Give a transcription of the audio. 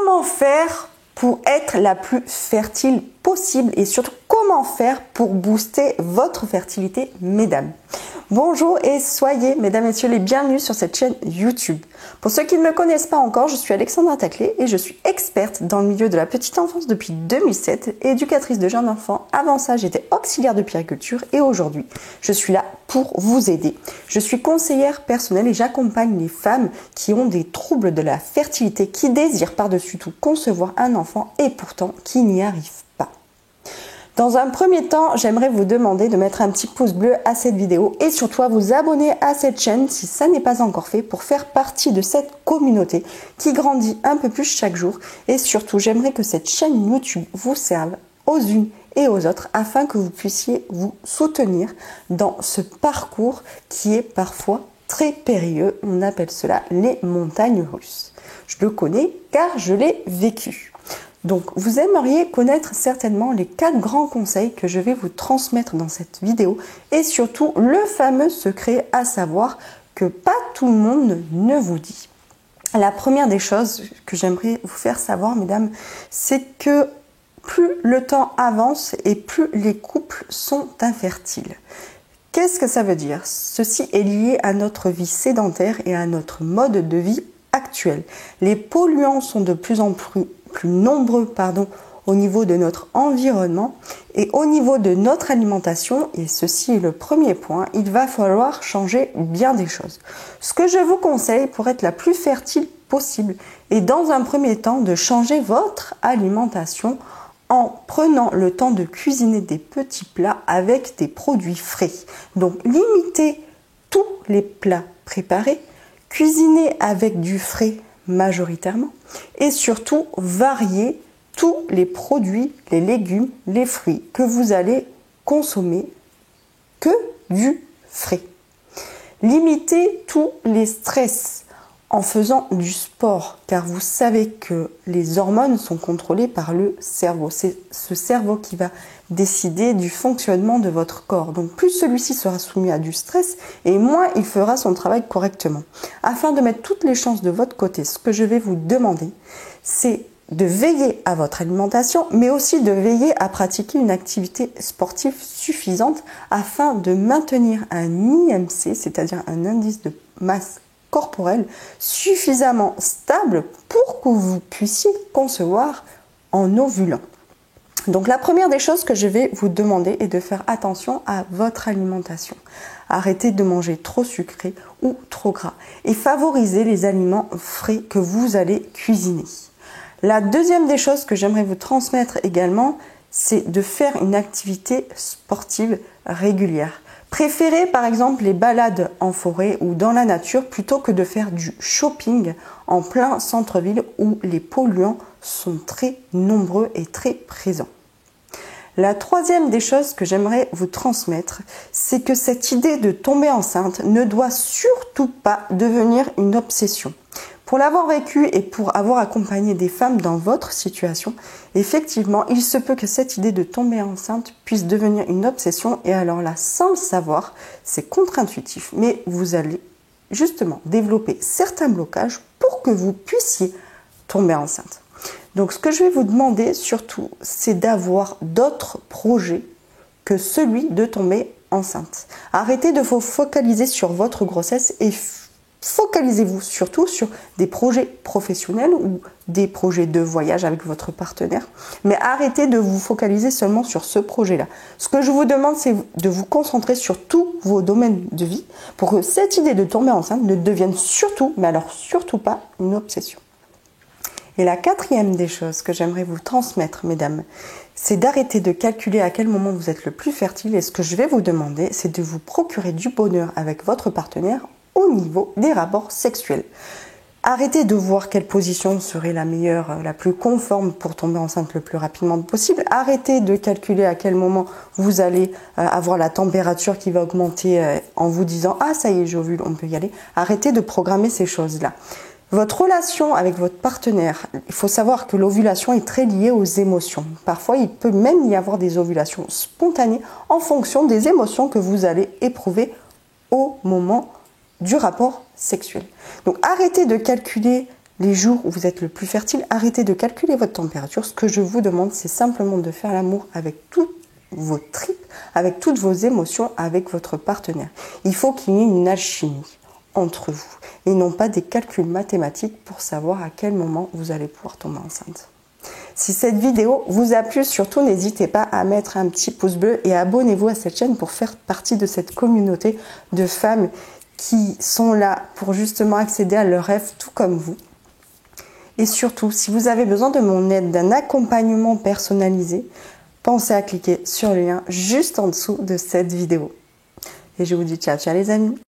Comment faire pour être la plus fertile possible et surtout comment faire pour booster votre fertilité, mesdames? Bonjour et soyez, mesdames et messieurs, les bienvenus sur cette chaîne YouTube. Pour ceux qui ne me connaissent pas encore, je suis Alexandra Taclé et je suis experte dans le milieu de la petite enfance depuis 2007 et éducatrice de jeunes enfants. Avant ça, j'étais auxiliaire de puériculture et aujourd'hui, je suis là pour vous aider. Je suis conseillère personnelle et j'accompagne les femmes qui ont des troubles de la fertilité, qui désirent par-dessus tout concevoir un enfant et pourtant qui n'y arrivent pas. Dans un premier temps, j'aimerais vous demander de mettre un petit pouce bleu à cette vidéo et surtout à vous abonner à cette chaîne si ça n'est pas encore fait pour faire partie de cette communauté qui grandit un peu plus chaque jour. Et surtout, j'aimerais que cette chaîne YouTube vous serve aux unes et aux autres afin que vous puissiez vous soutenir dans ce parcours qui est parfois très périlleux. On appelle cela les montagnes russes. Je le connais car je l'ai vécu. Donc, vous aimeriez connaître certainement les 4 grands conseils que je vais vous transmettre dans cette vidéo et surtout le fameux secret à savoir que pas tout le monde ne vous dit. La première des choses que j'aimerais vous faire savoir, mesdames, c'est que plus le temps avance et plus les couples sont infertiles. Qu'est-ce que ça veut dire? Ceci est lié à notre vie sédentaire et à notre mode de vie actuel. Les polluants sont de plus en plus nombreux au niveau de notre environnement et au niveau de notre alimentation, et ceci est le premier point, il va falloir changer bien des choses. Ce que je vous conseille pour être la plus fertile possible est dans un premier temps de changer votre alimentation en prenant le temps de cuisiner des petits plats avec des produits frais. Donc limitez tous les plats préparés, cuisinez avec du frais majoritairement et surtout variez tous les produits, les légumes, les fruits que vous allez consommer que du frais. Limitez tous les stress en faisant du sport car vous savez que les hormones sont contrôlées par le cerveau. C'est ce cerveau qui va décider du fonctionnement de votre corps. Donc plus celui-ci sera soumis à du stress et moins il fera son travail correctement. Afin de mettre toutes les chances de votre côté, ce que je vais vous demander, c'est de veiller à votre alimentation, mais aussi de veiller à pratiquer une activité sportive suffisante afin de maintenir un IMC, c'est-à-dire un indice de masse corporelle, suffisamment stable pour que vous puissiez concevoir en ovulant. Donc la première des choses que je vais vous demander est de faire attention à votre alimentation. Arrêtez de manger trop sucré ou trop gras et favorisez les aliments frais que vous allez cuisiner. La deuxième des choses que j'aimerais vous transmettre également, c'est de faire une activité sportive régulière. Préférez par exemple les balades en forêt ou dans la nature plutôt que de faire du shopping en plein centre-ville où les polluants sont très nombreux et très présents. La troisième des choses que j'aimerais vous transmettre, c'est que cette idée de tomber enceinte ne doit surtout pas devenir une obsession. Pour l'avoir vécu et pour avoir accompagné des femmes dans votre situation, effectivement, il se peut que cette idée de tomber enceinte puisse devenir une obsession et alors là, sans le savoir, c'est contre-intuitif, mais vous allez justement développer certains blocages pour que vous puissiez tomber enceinte. Donc ce que je vais vous demander surtout, c'est d'avoir d'autres projets que celui de tomber enceinte. Arrêtez de vous focaliser sur votre grossesse et focalisez-vous surtout sur des projets professionnels ou des projets de voyage avec votre partenaire. Mais arrêtez de vous focaliser seulement sur ce projet-là. Ce que je vous demande, c'est de vous concentrer sur tous vos domaines de vie pour que cette idée de tomber enceinte ne devienne surtout, mais alors surtout pas, une obsession. Et la quatrième des choses que j'aimerais vous transmettre, mesdames, c'est d'arrêter de calculer à quel moment vous êtes le plus fertile. Et ce que je vais vous demander, c'est de vous procurer du bonheur avec votre partenaire au niveau des rapports sexuels. Arrêtez de voir quelle position serait la meilleure, la plus conforme pour tomber enceinte le plus rapidement possible. Arrêtez de calculer à quel moment vous allez avoir la température qui va augmenter en vous disant « Ah, ça y est, j'ovule, on peut y aller ». Arrêtez de programmer ces choses-là. Votre relation avec votre partenaire, il faut savoir que l'ovulation est très liée aux émotions. Parfois, il peut même y avoir des ovulations spontanées en fonction des émotions que vous allez éprouver au moment du rapport sexuel. Donc arrêtez de calculer les jours où vous êtes le plus fertile, arrêtez de calculer votre température. Ce que je vous demande, c'est simplement de faire l'amour avec toutes vos tripes, avec toutes vos émotions, avec votre partenaire. Il faut qu'il y ait une alchimie entre vous et non pas des calculs mathématiques pour savoir à quel moment vous allez pouvoir tomber enceinte. Si cette vidéo vous a plu, surtout n'hésitez pas à mettre un petit pouce bleu et abonnez-vous à cette chaîne pour faire partie de cette communauté de femmes qui sont là pour justement accéder à leurs rêves tout comme vous. Et surtout, si vous avez besoin de mon aide, d'un accompagnement personnalisé, pensez à cliquer sur le lien juste en dessous de cette vidéo. Et je vous dis ciao, ciao les amis!